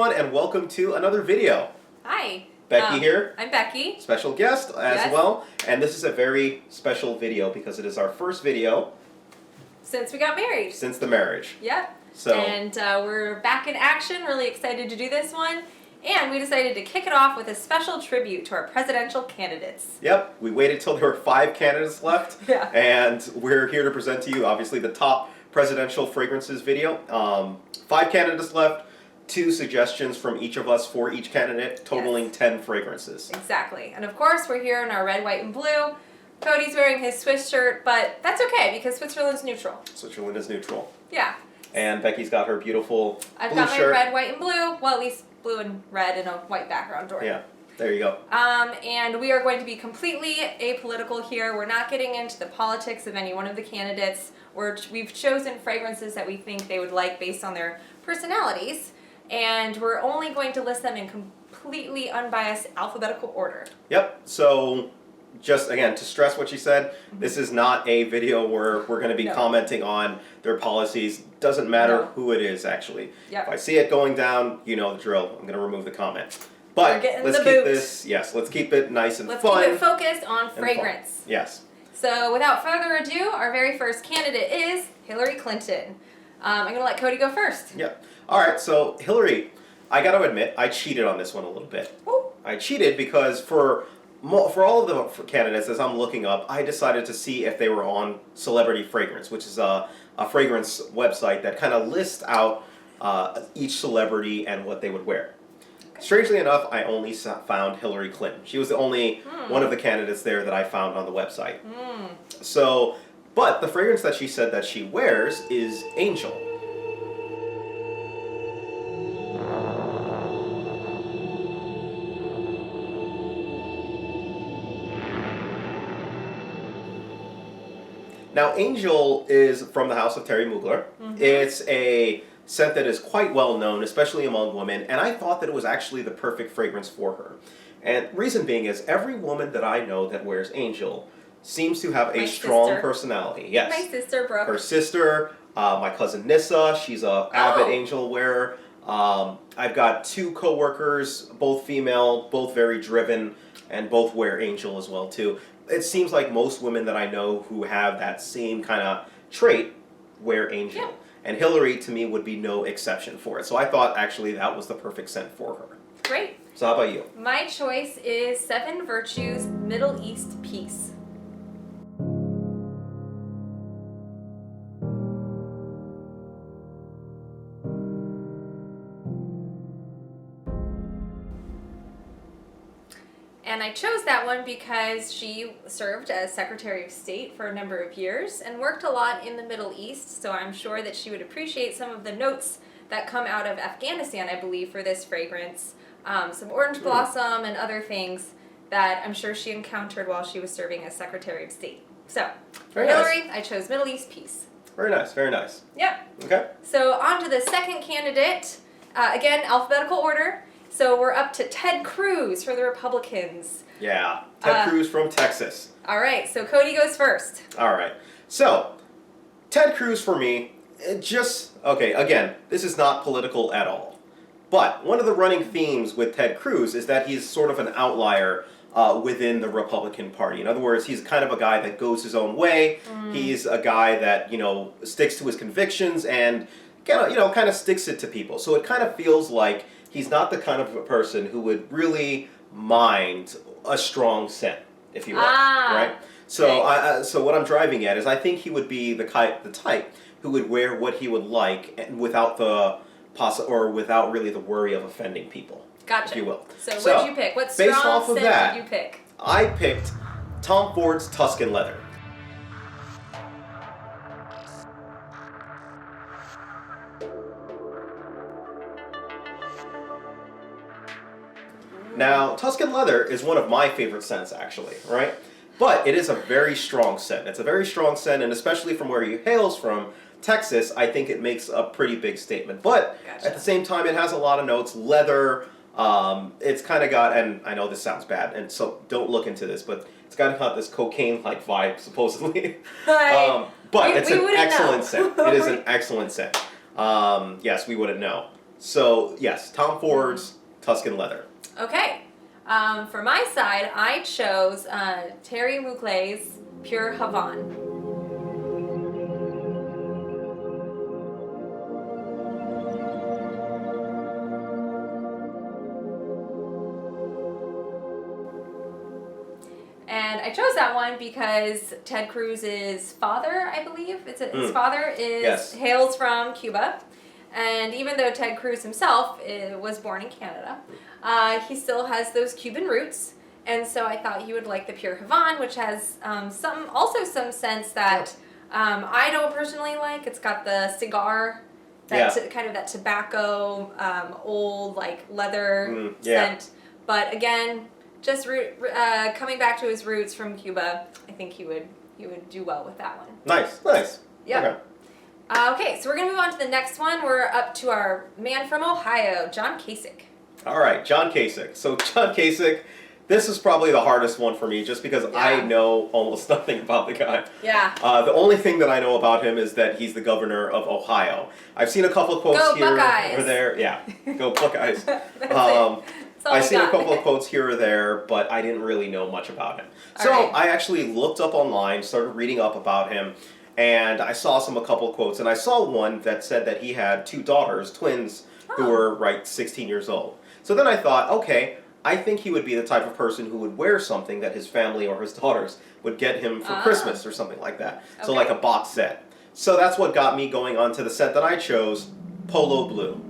everyone, and welcome to another video. Hi. Becky here. I'm Becky. Special guest as well. And this is a very special video because it is our first video since we got married. Since the marriage. Yep. So, and we're back in action, really excited to do this one. And we decided to kick it off with a special tribute to our presidential candidates. Yep. We waited till there were 5 candidates left. Yeah. And we're here to present to you, obviously, the top presidential fragrances video. 5 candidates left. 2 suggestions from each of us for each candidate, totaling 10 fragrances. Exactly. And of course, we're here in our red, white, and blue. Cody's wearing his Swiss shirt, but that's okay because Switzerland's neutral. Switzerland is neutral. Yeah. And Becky's got her beautiful I've blue got my shirt. red, white, and blue. Well, at least blue and red and a white background. Yeah, there you go. And we are going to be completely apolitical here. We're not getting into the politics of any one of the candidates. We've chosen fragrances that we think they would like based on their personalities. And we're only going to list them in completely unbiased alphabetical order. Yep, so just again, to stress what she said, this is not a video where we're going to be commenting on their policies. Doesn't matter who it is, actually. Yep. If I see it going down, you know the drill. I'm going to remove the comment. But let's keep it nice and fun. Let's keep it focused on fragrance. Yes. So without further ado, our very first candidate is Hillary Clinton. I'm going to let Cody go first. Yep. All right, so Hillary, I got to admit, I cheated on this one a little bit. Ooh. I cheated because for all of the candidates, as I'm looking up, I decided to see if they were on Celebrity Fragrance, which is a fragrance website that kind of lists out each celebrity and what they would wear. Okay. Strangely enough, I only found Hillary Clinton. She was the only one of the candidates there that I found on the website. So, but the fragrance that she said that she wears is Angel. Now, Angel is from the house of Terry Mugler. It's a scent that is quite well known, especially among women, and I thought that it was actually the perfect fragrance for her. And reason being is every woman that I know that wears Angel seems to have a strong personality. Yes. My sister, Brooke. Her sister, my cousin Nissa, she's an avid Angel wearer. I've got 2 coworkers, both female, both very driven, and both wear Angel as well too. It seems like most women that I know who have that same kind of trait wear Angel. Yeah. And Hillary, to me, would be no exception for it. So I thought, actually, that was the perfect scent for her. Great. So how about you? My choice is 7 Virtues Middle East Peace. And I chose that one because she served as Secretary of State for a number of years and worked a lot in the Middle East, so I'm sure that she would appreciate some of the notes that come out of Afghanistan, I believe, for this fragrance. Some orange blossom and other things that I'm sure she encountered while she was serving as Secretary of State. So, for Hillary, I chose Middle East Peace. Very nice, very nice. Yep. Okay. So, on to the second candidate. Again, alphabetical order. So we're up to Ted Cruz for the Republicans. Yeah, Ted Cruz from Texas. All right, so Cody goes first. All right. So, Ted Cruz for me, again, this is not political at all. But one of the running themes with Ted Cruz is that he's sort of an outlier within the Republican Party. In other words, he's kind of a guy that goes his own way. He's a guy that, sticks to his convictions and kind of sticks it to people. So it kind of feels like he's not the kind of a person who would really mind a strong scent, if you will, right? So, so what I'm driving at is I think he would be the type who would wear what he would like, and without really the worry of offending people. Gotcha. If you will. So what did you pick? What strong scent did you pick? I picked Tom Ford's Tuscan Leather. Now, Tuscan Leather is one of my favorite scents, actually, right? But it is a very strong scent. It's a very strong scent, and especially from where he hails from, Texas, I think it makes a pretty big statement. But at the same time, it has a lot of notes. Leather, it's kind of got, and I know this sounds bad, and so don't look into this, but it's kind of got this cocaine-like vibe, supposedly. But it's an excellent scent. It is an excellent scent. Yes, we wouldn't know. So, yes, Tom Ford's Tuscan Leather. Okay. For my side, I chose Terry Mugler's Pure Havane. And I chose that one because Ted Cruz's father, I believe, his father hails from Cuba. And even though Ted Cruz himself was born in Canada, he still has those Cuban roots. And so I thought he would like the Pure Havane, which has some sense that I don't personally like. It's got the cigar, kind of that tobacco, old like leather scent. But again, just coming back to his roots from Cuba, I think he would do well with that one. Nice. Yeah. Okay. Okay, so we're going to move on to the next one. We're up to our man from Ohio, John Kasich. All right, John Kasich. So John Kasich, this is probably the hardest one for me just because I know almost nothing about the guy. Yeah. The only thing that I know about him is that he's the governor of Ohio. I've seen a couple of quotes Go here Buckeyes. or there. Yeah, go Buckeyes. I've seen a couple of quotes here or there, but I didn't really know much about him. So I actually looked up online, started reading up about him, and I saw a couple of quotes, and I saw one that said that he had 2 daughters, twins, who were 16 years old. So then I thought, okay, I think he would be the type of person who would wear something that his family or his daughters would get him for Christmas or something like that. Okay. So like a box set. So that's what got me going on to the set that I chose, Polo Blue.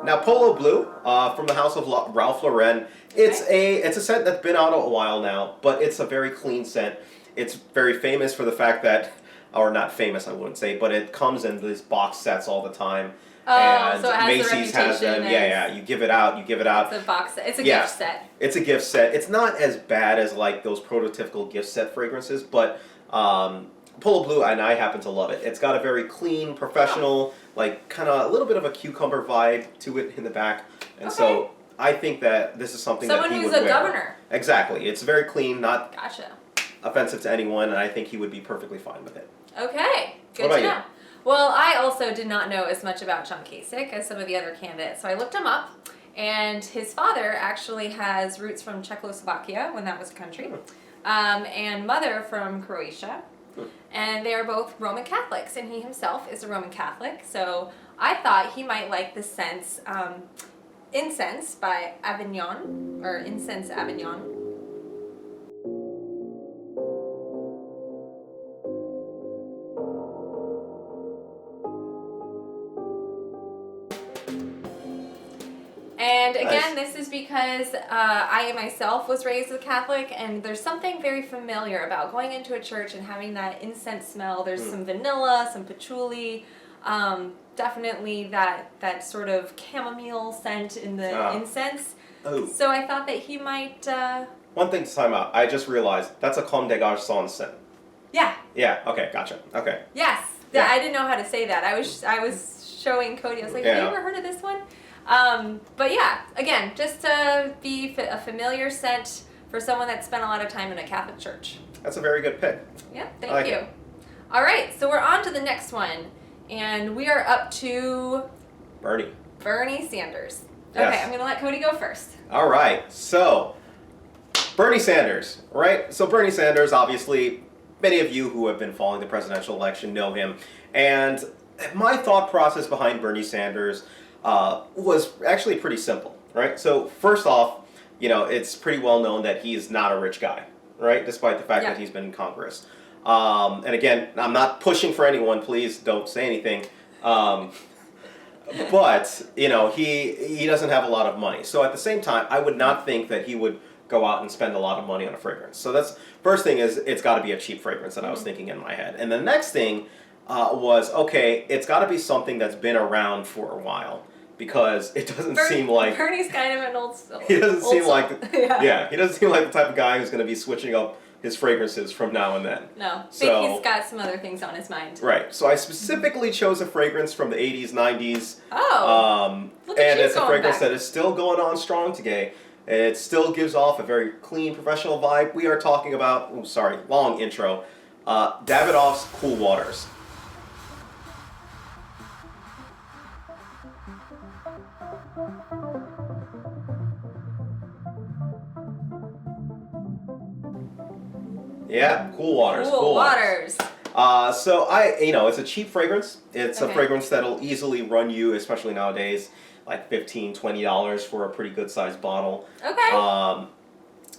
Now, Polo Blue, from the house of Ralph Lauren, it's a scent that's been out a while now, but it's a very clean scent. It's very famous for the fact that, or not famous, I wouldn't say, but it comes in these box sets all the time. Oh, and so it has Macy's the has them. Yeah. You give it out. It's a box set. It's a gift set. It's a gift set. It's not as bad as like those prototypical gift set fragrances, but Polo Blue, and I happen to love it. It's got a very clean, professional, like kind of a little bit of a cucumber vibe to it in the back, and so I think that this is something that he would wear. Someone who's a governor. Exactly. It's very clean, not Gotcha. offensive to anyone, and I think he would be perfectly fine with it. Okay, good to know. Well, I also did not know as much about John Kasich as some of the other candidates, so I looked him up, and his father actually has roots from Czechoslovakia, when that was a country, and mother from Croatia. And they are both Roman Catholics, and he himself is a Roman Catholic, so I thought he might like the scent Incense by Avignon, or Incense Avignon. And again, this is because I myself was raised a Catholic, and there's something very familiar about going into a church and having that incense smell. There's some vanilla, some patchouli, definitely that sort of chamomile scent in the incense. Oh. So I thought that he might... One thing to time out, I just realized, that's a Comme des Garçons scent. Yeah. Yeah, okay, gotcha. Okay. Yes. Yeah. I didn't know how to say that. I was showing Cody, I was like, have you ever heard of this one? But yeah, again, just to be a familiar scent for someone that spent a lot of time in a Catholic church. That's a very good pick. Yeah, thank you. All right, so we're on to the next one, and we are up to... Bernie Sanders. Okay, yes. I'm going to let Cody go first. All right, so Bernie Sanders, right? So Bernie Sanders, obviously, many of you who have been following the presidential election know him, and my thought process behind Bernie Sanders was actually pretty simple, right? So first off, it's pretty well known that he's not a rich guy, right? Despite the fact that he's been in Congress. And again, I'm not pushing for anyone, please don't say anything. But, he doesn't have a lot of money. So at the same time, I would not think that he would go out and spend a lot of money on a fragrance. So that's, first thing is, it's got to be a cheap fragrance that I was thinking in my head. And the next thing was, okay, it's got to be something that's been around for a while. Because it doesn't seem like... Bernie's kind of an old soul. He doesn't seem like... he doesn't seem like the type of guy who's going to be switching up his fragrances from now and then. No, I think he's got some other things on his mind. Right. So I specifically chose a fragrance from the 80s, 90s. Oh, and it's a fragrance that is still going on strong today. It still gives off a very clean, professional vibe. We are talking about, long intro, Davidoff's Cool Waters. Yeah, Cool Waters. Cool Waters. So it's a cheap fragrance. It's a fragrance that'll easily run you, especially nowadays, like $15, $20 for a pretty good sized bottle. Okay.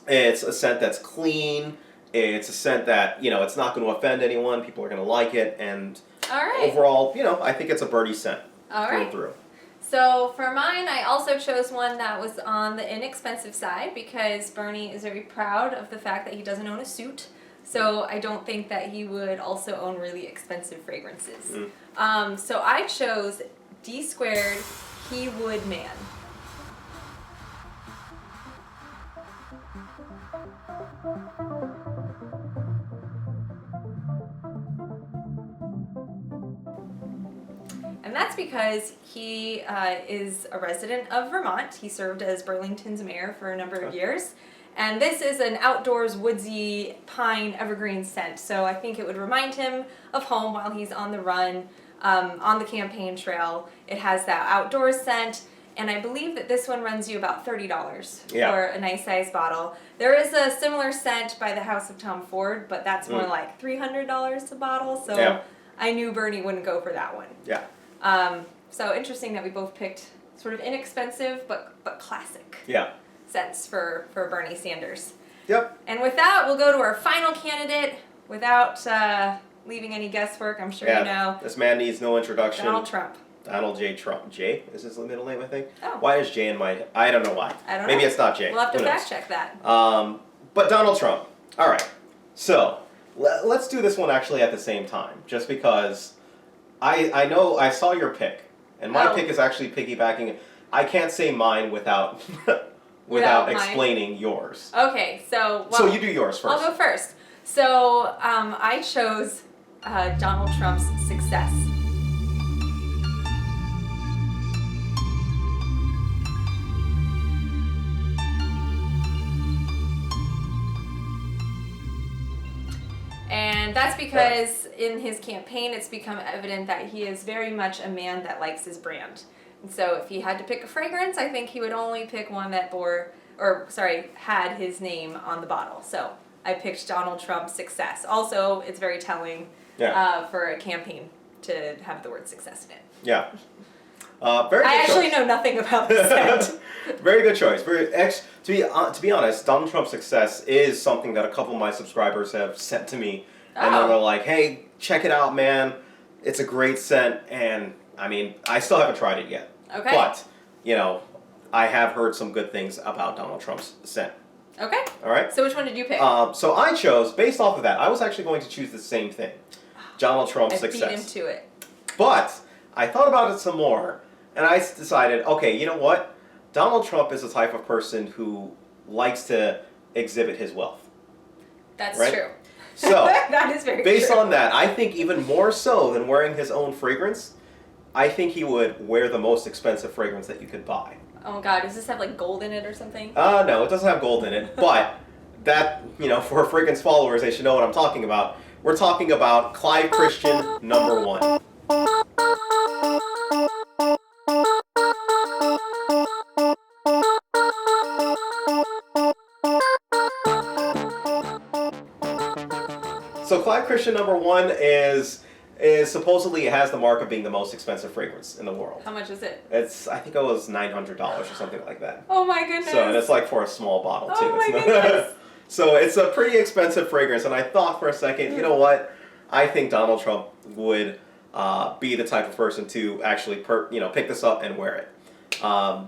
It's a scent that's clean. It's a scent that, it's not going to offend anyone. People are going to like it. And all right. Overall, I think it's a Bernie scent. All right. Through. So for mine, I also chose one that was on the inexpensive side because Bernie is very proud of the fact that he doesn't own a suit. So I don't think that he would also own really expensive fragrances. So I chose D Squared He Would Man. And that's because he is a resident of Vermont. He served as Burlington's mayor for a number of years. And this is an outdoors woodsy pine evergreen scent. So I think it would remind him of home while he's on the run, on the campaign trail. It has that outdoors scent. And I believe that this one runs you about $30 for a nice size bottle. There is a similar scent by the House of Tom Ford, but that's more like $300 a bottle. So I knew Bernie wouldn't go for that one. Yeah. So interesting that we both picked sort of inexpensive but classic scents for Bernie Sanders. Yep. And with that, we'll go to our final candidate without leaving any guesswork. I'm sure you know. This man needs no introduction. Donald Trump. Donald J. Trump. J is his middle name, I think. Oh. Why is J in my... I don't know why. I don't know. Maybe it's not J. We'll have to fact check that. But Donald Trump. All right. So, let's do this one actually at the same time. Just because I know I saw your pick. And my pick is actually piggybacking. I can't say mine without explaining yours. Okay, so... so you do yours first. I'll go first. So I chose Donald Trump's Success. And that's because in his campaign, it's become evident that he is very much a man that likes his brand. And so if he had to pick a fragrance, I think he would only pick one that had his name on the bottle. So I picked Donald Trump's Success. Also, it's very telling for a campaign to have the word success in it. Yeah. Very good I actually choice. Know nothing about the scent. Very good choice. To be honest, Donald Trump's Success is something that a couple of my subscribers have sent to me. And they're like, hey, check it out, man. It's a great scent. And, I mean, I still haven't tried it yet. Okay. But, I have heard some good things about Donald Trump's scent. Okay. All right? So which one did you pick? So I chose, based off of that, I was actually going to choose the same thing. Donald Trump's Success. I beat him to it. But I thought about it some more. And I decided, okay, you know what? Donald Trump is the type of person who likes to exhibit his wealth. That's right? true. So, that is very based true. on that, I think even more so than wearing his own fragrance, I think he would wear the most expensive fragrance that you could buy. Oh God, does this have like gold in it or something? No, it doesn't have gold in it, but that, for fragrance followers, they should know what I'm talking about. We're talking about Clive Christian number 1. So Clive Christian number 1 is supposedly it has the mark of being the most expensive fragrance in the world. How much is it? I think it was $900 or something like that. Oh my goodness. So, and it's like for a small bottle too. Oh my goodness. So it's a pretty expensive fragrance, and I thought for a second, you know what? I think Donald Trump would be the type of person to actually pick this up and wear it.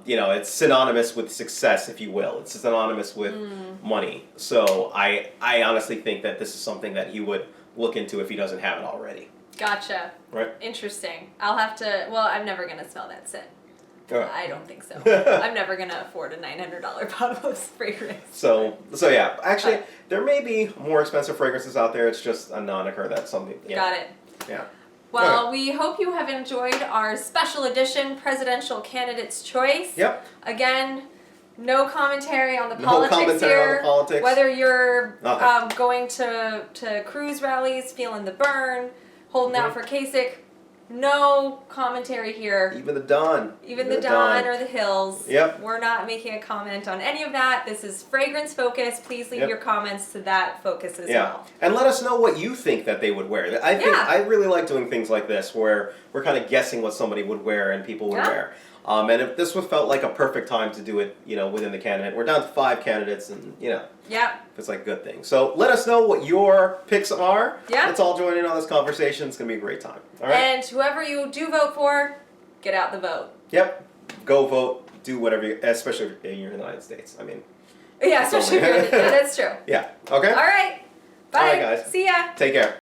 It's synonymous with success, if you will. It's synonymous with money. So I honestly think that this is something that he would look into if he doesn't have it already. Gotcha. Right. Interesting. I'll have to. Well, I'm never gonna smell that scent. I don't think so. I'm never gonna afford a $900 bottle of fragrance. So yeah. Actually, there may be more expensive fragrances out there. It's just a moniker that's something. Yeah. Got it. Yeah. Well, we hope you have enjoyed our special edition presidential candidate's choice. Yep. Again, No commentary on the No politics commentary on here. the politics. Whether you're Nothing. going to Cruz rallies, feeling the burn, holding out for Kasich, no commentary here. Even the Don. Even the Don or the Hills. Yep. We're not making a comment on any of that. This is fragrance focus. Please leave your comments to that focus as well. And let us know what you think that they would wear. I really like doing things like this where we're kind of guessing what somebody would wear and people would wear. And if this felt like a perfect time to do it, within the candidate. We're down to 5 candidates and, it's like a good thing. So let us know what your picks are. Yeah. Let's all join in on this conversation. It's going to be a great time. All right? And whoever you do vote for, get out the vote. Yep. Go vote. Do whatever you, especially if you're in the United States. I mean. Yeah, especially if you're in the, that's true. Yeah. Okay? All right. Bye. All right, guys. See ya. Take care.